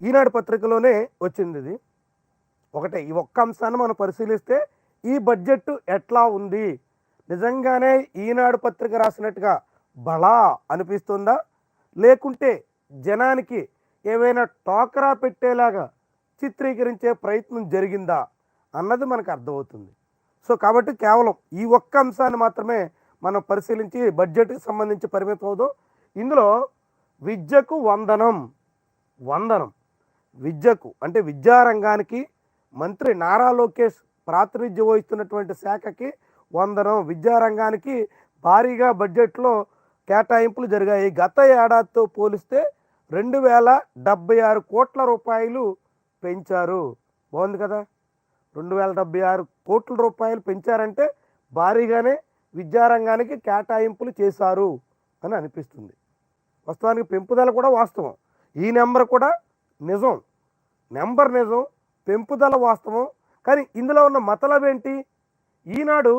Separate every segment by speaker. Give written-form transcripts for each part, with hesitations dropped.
Speaker 1: ఈనాడు పత్రికలోనే వచ్చింది ఇది. ఒకటే ఈ ఒక్క అంశాన్ని మనం పరిశీలిస్తే ఈ బడ్జెట్ ఎట్లా ఉంది, నిజంగానే ఈనాడు పత్రిక రాసినట్టుగా బలా అనిపిస్తుందా, లేకుంటే జనానికి ఏవైనా టోకరా పెట్టేలాగా చిత్రీకరించే ప్రయత్నం జరిగిందా అన్నది మనకు అర్థమవుతుంది. సో కాబట్టి కేవలం ఈ ఒక్క అంశాన్ని మాత్రమే మనం పరిశీలించి బడ్జెట్కి సంబంధించి పరిమితం అవుదాం. ఇందులో విద్యకు వందనం, వందనం విద్యకు అంటే విద్యారంగానికి మంత్రి నారా లోకేష్ ప్రాతినిధ్యం వహిస్తున్నటువంటి శాఖకి వందనం. విద్యారంగానికి భారీగా బడ్జెట్లో కేటాయింపులు జరిగాయి. గత ఏడాదితో పోలిస్తే 2076 కోట్ల రూపాయలు పెంచారు. బాగుంది కదా, 2076 కోట్ల రూపాయలు పెంచారంటే భారీగానే విద్యారంగానికి కేటాయింపులు చేశారు అని అనిపిస్తుంది. వాస్తవానికి పెంపుదల కూడా వాస్తవం, ఈ నెంబర్ కూడా నిజం, నెంబర్ నిజం, పెంపుదల వాస్తవం. కానీ ఇందులో ఉన్న మతలబ్ ఏంటి? ఈనాడు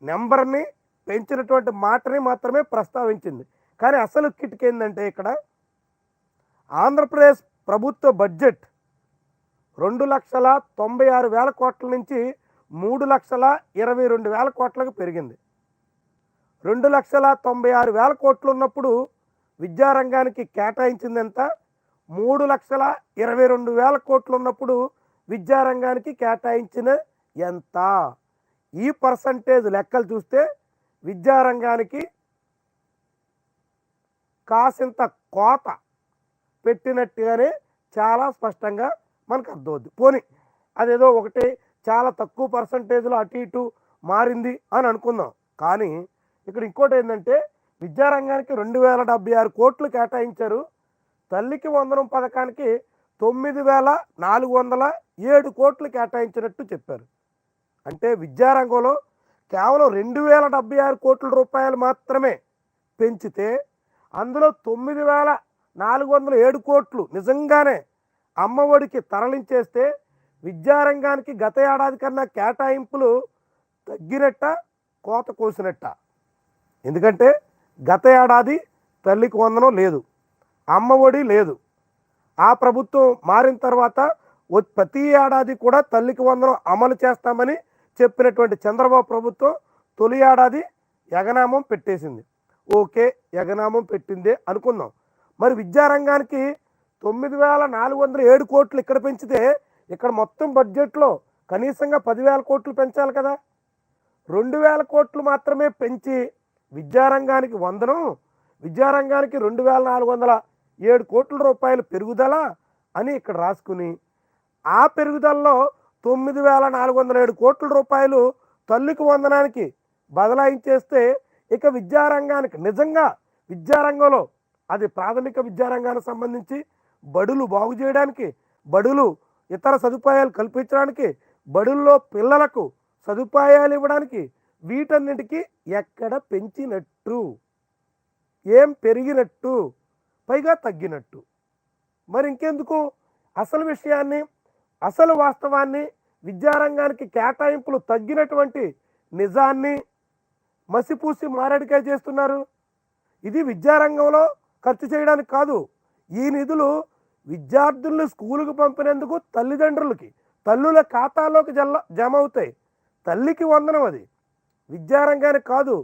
Speaker 1: నెంబర్ని పెంచినటువంటి మాటని మాత్రమే ప్రస్తావించింది. కానీ అసలు కిటికీ ఏంటంటే ఇక్కడ ఆంధ్రప్రదేశ్ ప్రభుత్వ బడ్జెట్ 2,96,000 కోట్ల నుంచి 3,22,000 కోట్లకు పెరిగింది. 2,96,000 కోట్లు ఉన్నప్పుడు విద్యారంగానికి కేటాయించింది ఎంత? 3,22,000 కోట్లు ఉన్నప్పుడు విద్యారంగానికి కేటాయించిన ఎంత? ఈ పర్సంటేజ్ లెక్కలు చూస్తే విద్యారంగానికి కాసింత కోత పెట్టినట్టుగానే చాలా స్పష్టంగా మనకు అర్థమవుద్ది. పోనీ అదేదో ఒకటి చాలా తక్కువ పర్సంటేజ్లో అటు ఇటు మారింది అని అనుకుందాం. కానీ ఇక్కడ ఇంకోటి ఏంటంటే విద్యారంగానికి 2,076 కోట్లు కేటాయించారు. తల్లికి వందనం పథకానికి 9,407 కోట్లు కేటాయించినట్టు చెప్పారు. అంటే విద్యారంగంలో కేవలం 2,076 కోట్ల రూపాయలు మాత్రమే పెంచితే అందులో 9,407 కోట్లు నిజంగానే అమ్మఒడికి తరలించేస్తే విద్యారంగానికి గత ఏడాది కన్నా కేటాయింపులు తగ్గినట్ట, కోత కోసినట్ట? ఎందుకంటే గత ఏడాది తల్లికి వందనం లేదు, అమ్మఒడి లేదు. ఆ ప్రభుత్వం మారిన తర్వాత ప్రతి ఏడాది కూడా తల్లికి వందనం అమలు చేస్తామని చెప్పినటువంటి చంద్రబాబు ప్రభుత్వం తొలి ఏడాది ఎగనామం పెట్టేసింది. ఓకే, ఎగనామం పెట్టిందే అనుకుందాం. మరి విద్యారంగానికి 9,407 కోట్లు ఇక్కడ పెంచితే ఇక్కడ మొత్తం బడ్జెట్లో కనీసంగా 10,000 కోట్లు పెంచాలి కదా. 2,000 కోట్లు మాత్రమే పెంచి విద్యారంగానికి వందనం, విద్యారంగానికి 2,407 కోట్ల రూపాయలు పెరుగుదల అని ఇక్కడ రాసుకుని ఆ పెరుగుదలలో 9,407 కోట్ల రూపాయలు తల్లికి వందనానికి బదలాయించేస్తే ఇక విద్యారంగానికి నిజంగా విద్యారంగంలో అది ప్రాథమిక విద్యారంగానికి సంబంధించి బడులు బాగు చేయడానికి, బడులు ఇతర సదుపాయాలు కల్పించడానికి, బడుల్లో పిల్లలకు సదుపాయాలు ఇవ్వడానికి, వీటన్నిటికీ ఎక్కడ పెంచినట్టు, ఏం పెరిగినట్టు, పైగా తగ్గినట్టు? మరి ఇంకెందుకు అసలు విషయాన్ని, అసలు వాస్తవాన్ని, విద్యారంగానికి కేటాయింపులు తగ్గినటువంటి నిజాన్ని మసిపూసి మారేడుకాయ చేస్తున్నారు. ఇది విద్యారంగంలో ఖర్చు చేయడానికి కాదు. ఈ నిధులు విద్యార్థులను స్కూలుకు పంపినందుకు తల్లిదండ్రులకి, తల్లుల ఖాతాలోకి జమ అవుతాయి. తల్లికి వందనం అది విద్యారంగానికి కాదు,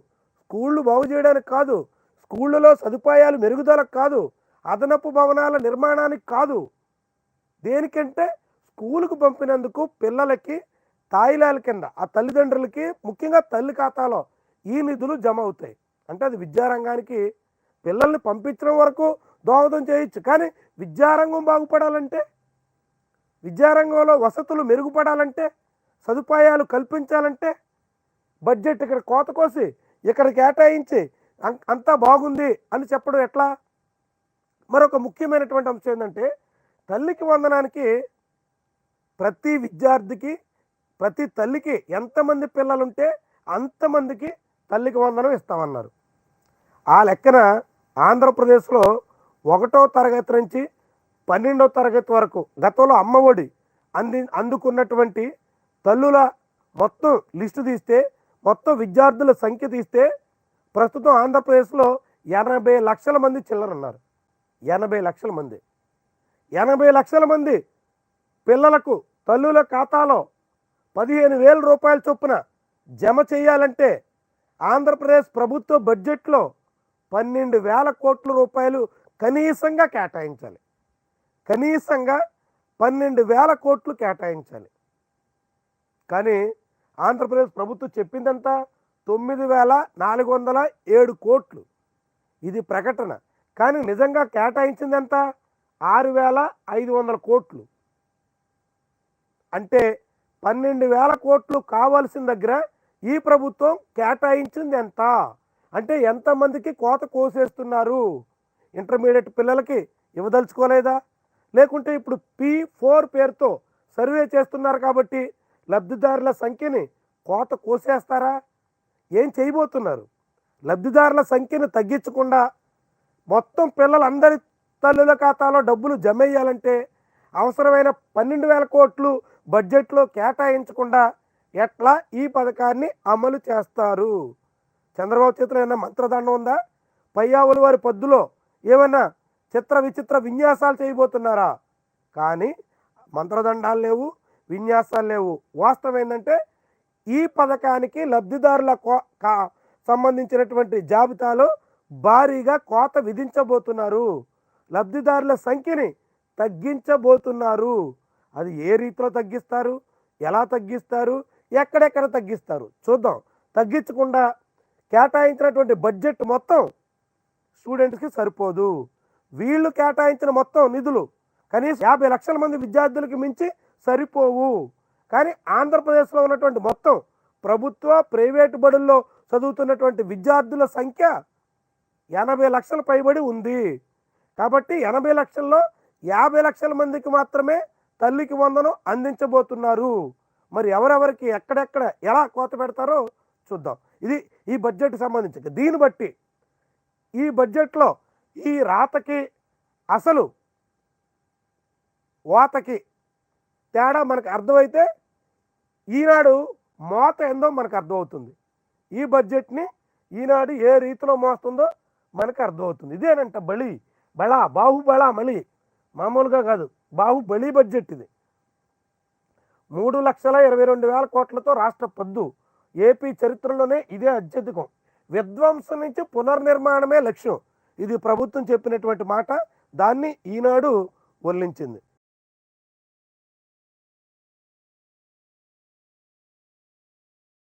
Speaker 1: స్కూళ్ళు బాగు చేయడానికి కాదు, స్కూళ్ళలో సదుపాయాలు మెరుగుదలకు కాదు, అదనపు భవనాల నిర్మాణానికి కాదు. దేనికంటే స్కూలుకు పంపినందుకు పిల్లలకి తాయిలాల కింద ఆ తల్లిదండ్రులకి ముఖ్యంగా తల్లి ఖాతాలో ఈ నిధులు జమ అవుతాయి. అంటే అది విద్యారంగానికి పిల్లల్ని పంపించడం వరకు దోహదం చేయొచ్చు. కానీ విద్యారంగం బాగుపడాలంటే, విద్యారంగంలో వసతులు మెరుగుపడాలంటే, సదుపాయాలు కల్పించాలంటే బడ్జెట్ ఇక్కడ కోత కోసి ఇక్కడ కేటాయించి అంతా బాగుంది అని చెప్పడం ఎట్లా? మరొక ముఖ్యమైనటువంటి అంశం ఏంటంటే తల్లికి వందనానికి ప్రతి విద్యార్థికి, ప్రతి తల్లికి ఎంతమంది పిల్లలుంటే అంతమందికి తల్లికి వందనం ఇస్తామన్నారు. ఆ లెక్కన ఆంధ్రప్రదేశ్లో 1వ తరగతి నుంచి 12వ తరగతి వరకు గతంలో అమ్మఒడి అందుకున్నటువంటి తల్లుల మొత్తం లిస్టు తీస్తే, మొత్తం విద్యార్థుల సంఖ్య తీస్తే ప్రస్తుతం ఆంధ్రప్రదేశ్లో 80 లక్షల మంది చిల్లర ఉన్నారు. 80 లక్షల మంది. 80 లక్షల మంది పిల్లలకు తల్లుల ఖాతాలో 15,000 రూపాయల చొప్పున జమ చేయాలంటే ఆంధ్రప్రదేశ్ ప్రభుత్వ బడ్జెట్లో 12,000 కోట్ల రూపాయలు కనీసంగా కేటాయించాలి. కనీసంగా 12,000 కోట్లు కేటాయించాలి. కానీ ఆంధ్రప్రదేశ్ ప్రభుత్వం చెప్పిందంతా 9,407 కోట్లు. ఇది ప్రకటన. కానీ నిజంగా కేటాయించిందంతా 6,500 కోట్లు. అంటే 12,000 కోట్లు కావాల్సిన దగ్గర ఈ ప్రభుత్వం కేటాయించింది ఎంత? అంటే ఎంతమందికి కోత కోసేస్తున్నారు? ఇంటర్మీడియట్ పిల్లలకి ఇవ్వదలుచుకోలేదా? లేకుంటే ఇప్పుడు P4 పేరుతో సర్వే చేస్తున్నారు కాబట్టి లబ్ధిదారుల సంఖ్యని కోత కోసేస్తారా? ఏం చేయబోతున్నారు? లబ్ధిదారుల సంఖ్యను తగ్గించకుండా మొత్తం పిల్లలందరి తల్లుల ఖాతాలో డబ్బులు జమ వేయాలంటే అవసరమైన 12,000 కోట్లు బడ్జెట్లో కేటాయించకుండా ఎట్లా ఈ పథకాన్ని అమలు చేస్తారు? చంద్రబాబు చేతిలో ఏమైనా మంత్రదండం ఉందా? పయ్యావుల వారి పద్దులో ఏమైనా చిత్ర విచిత్ర విన్యాసాలు చేయబోతున్నారా? కానీ మంత్రదండాలు లేవు, విన్యాసాలు లేవు. వాస్తవం ఏంటంటే ఈ పథకానికి లబ్ధిదారుల సంబంధించినటువంటి జాబితాలో భారీగా కోత విధించబోతున్నారు. లబ్ధిదారుల సంఖ్యని తగ్గించబోతున్నారు. అది ఏ రీతిలో తగ్గిస్తారు, ఎలా తగ్గిస్తారు, ఎక్కడెక్కడ తగ్గిస్తారు చూద్దాం. తగ్గించకుండా కేటాయించినటువంటి బడ్జెట్ మొత్తం స్టూడెంట్స్కి సరిపోదు. వీళ్ళు కేటాయించిన మొత్తం నిధులు కనీసం 50 లక్షల మంది విద్యార్థులకి మించి సరిపోవు. కానీ ఆంధ్రప్రదేశ్లో ఉన్నటువంటి మొత్తం ప్రభుత్వ ప్రైవేటు బడుల్లో చదువుతున్నటువంటి విద్యార్థుల సంఖ్య 80 లక్షల పైబడి ఉంది. కాబట్టి 80 లక్షల్లో 50 లక్షల మందికి మాత్రమే తల్లికి వందనం అందించబోతున్నారు. మరి ఎవరెవరికి ఎక్కడెక్కడ ఎలా కోత పెడతారో చూద్దాం. ఇది ఈ బడ్జెట్కి సంబంధించి. దీన్ని బట్టి ఈ బడ్జెట్లో ఈ రాతకి అసలు వాతకి తేడా మనకు అర్థమైతే ఈనాడు మోత ఏందో మనకు అర్థమవుతుంది. ఈ బడ్జెట్ని ఈనాడు ఏ రీతిలో మోస్తుందో మనకు అర్థమవుతుంది. ఇదేనంట బాహుబళ మళ్ళీ మామూలుగా కాదు, బాహుబలి బడ్జెట్ ఇది. 3,22,000 కోట్లతో రాష్ట్ర పద్దు. ఏపీ చరిత్రలోనే ఇదే అత్యధికం. విధ్వంసం నుంచి పునర్నిర్మాణమే లక్ష్యం. ఇది ప్రభుత్వం చెప్పినటువంటి మాట. దాన్ని ఈనాడు వల్లించింది.